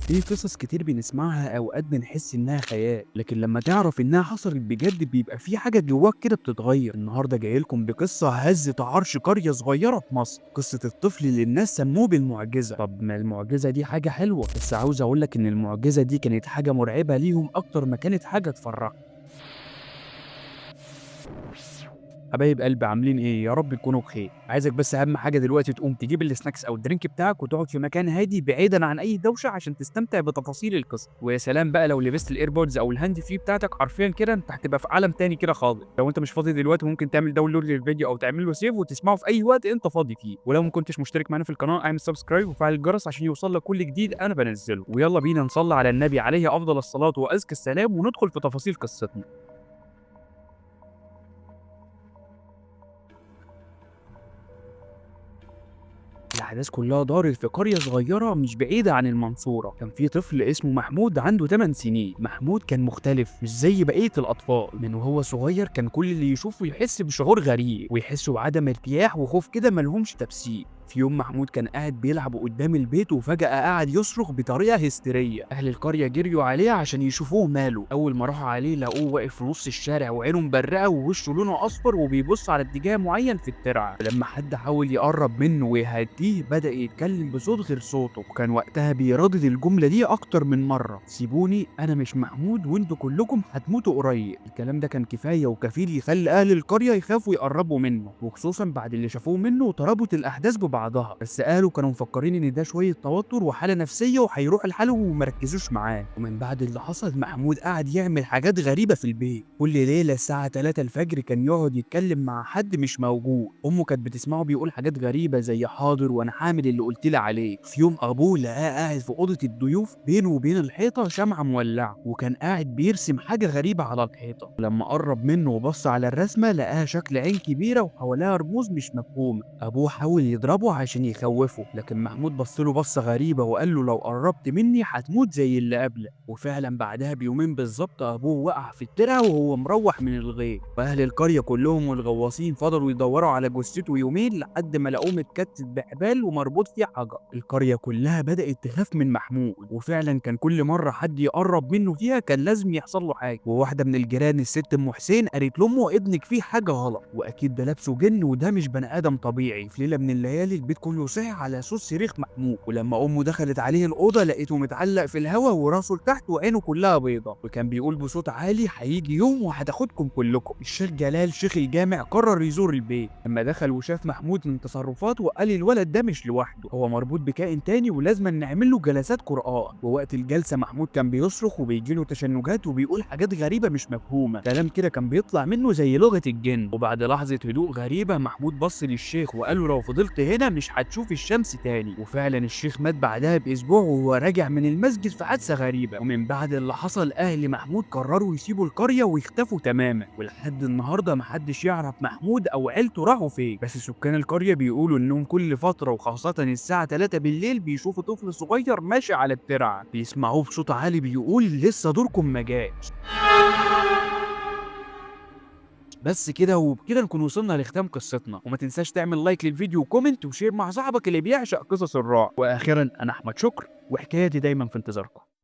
في قصص كتير بنسمعها أوقات بنحس إنها خيال، لكن لما تعرف إنها حصلت بجد بيبقى في حاجة جواك كده بتتغير. النهارده جاي لكم بقصة هزت عرش قرية صغيرة في مصر، قصة الطفل اللي الناس سموه بالمعجزة. طب ما المعجزة دي حاجة حلوة، بس عاوز أقولك إن المعجزة دي كانت حاجة مرعبة ليهم أكتر ما كانت حاجة تفرحهم. حبايب قلبي عاملين ايه؟ يا رب تكونوا بخير. عايزك بس اهم حاجه دلوقتي تقوم تجيب السناكس او الدرينك بتاعك وتقعد في مكان هادي بعيدا عن اي دوشه عشان تستمتع بتفاصيل القصه. ويا سلام بقى لو لبست الايربودز او الهاند فري بتاعتك، حرفيا كده انت هتبقى في عالم تاني كده خالص. لو انت مش فاضي دلوقتي ممكن تعمل داونلود للفيديو او تعمل له سيف وتسمعه في اي وقت انت فاضي فيه. ولو ما كنتش مشترك معانا في القناه اعمل سبسكرايب وفعل الجرس عشان يوصل لك كل جديد انا بنزله. ويلا بينا نصلي على النبي عليه افضل الصلاه وازكى السلام وندخل في تفاصيل قصتنا. الأحداث كلها دارت في قرية صغيرة مش بعيدة عن المنصورة. كان في طفل اسمه محمود عنده 8 سنين. محمود كان مختلف مش زي بقية الأطفال. من وهو صغير كان كل اللي يشوفه يحس بشعور غريب ويحس بعدم ارتياح وخوف كده ملهمش تفسير. في يوم محمود كان قاعد بيلعب قدام البيت وفجأة قعد يصرخ بطريقة هستيرية. أهل القرية جريوا عليه عشان يشوفوه ماله. أول ما راحوا عليه لقوه واقف في نص الشارع وعينه مبرقة ووشه لونه أصفر وبيبص على اتجاه معين في الترعة. لما حد حاول يقرب منه ويهديه بدأ يتكلم بصوت غير صوته، وكان وقتها بيردد الجملة دي أكتر من مرة: سيبوني أنا مش محمود وانتوا كلكم هتموتوا قريب. الكلام ده كان كفاية وكفيل يخلي أهل القرية يخافوا يقربوا منه، وخصوصا بعد اللي شافوه منه وتربط الأحداث ببعضها. بس أهله كانوا مفكرين إن ده شوية توتر وحالة نفسية وهيروح لحاله ومركزوش معاه. ومن بعد اللي حصل محمود قعد يعمل حاجات غريبة في البيت. كل ليلة الساعة 3 الفجر كان يقعد يتكلم مع حد مش موجود. أمه كانت بتسمعه بيقول حاجات غريبة زي حاضر وأنا حامل اللي قلت لي عليه. في يوم أبوه لقاه قاعد في أوضة الضيوف بينه وبين الحيطة شمعة مولعة، وكان قاعد بيرسم حاجة غريبة على الحيطة. لما قرب منه وبص على الرسمة لقاها شكل عين كبيرة وحواليها رموز مش مفهومة. أبوه حاول يضربه عشان يخوفه، لكن محمود بص له بصة غريبة وقال له لو قربت مني هتموت زي اللي قبلك. وفعلا بعدها بيومين بالظبط أبوه وقع في الترعة وهو مروح من الغيط. وأهل القرية كلهم والغواصين فضلوا يدوروا على جثته يومين لحد ما لقوه متكتف بحبال ومربوط فيه حجر. القرية كلها بدأت تخاف من محمود، وفعلا كان كل مرة حد يقرب منه فيها كان لازم يحصل له حاجة. وواحدة من الجيران الست أم حسين قالت لأمه ابنك فيه حاجة غلط، وأكيد ده لابسه جن وده مش بني آدم طبيعي. في ليلة من الليالي البيت كله صحي على صوت صريخ محمود، ولما أمه دخلت عليه الأوضة لقيته متعلق في الهواء وراسه لتحت وعينه كلها بيضة، وكان بيقول بصوت عالي هيجي يوم وهتاخدكم كلكم. الشيخ جلال شيخ الجامع قرر يزور البيت. لما دخل وشاف محمود من تصرفاته وقال الولد ده مش لوحده، هو مربوط بكائن تاني ولازم نعمل له جلسات قرآن. ووقت الجلسة محمود كان بيصرخ وبيجيله تشنجات وبيقول حاجات غريبة مش مفهومة، كلام كده كان بيطلع منه زي لغة الجن. وبعد لحظة هدوء غريبة محمود بص للشيخ وقال له لو فضلت هنا مش هتشوف الشمس تاني. وفعلا الشيخ مات بعدها بأسبوع وهو راجع من المسجد في حادثة غريبة. ومن بعد اللي حصل أهل محمود قرروا يسيبوا القرية ويختفوا تماما، ولحد النهاردة محدش يعرف محمود أو عيلته راحوا فين. بس سكان القرية بيقولوا إنهم كل فترة وخاصة الساعة 3 بالليل بيشوفوا طفل صغير ماشي على الترعة، بيسمعوه بصوت عالي بيقول لسه دوركم ما جاش. بس كده وبكده نكون وصلنا لختام قصتنا، وما تنساش تعمل لايك للفيديو وكومنت وشير مع صاحبك اللي بيعشق قصص الرعب. واخيرا انا احمد شكر، وحكاياتي دايما في انتظاركم.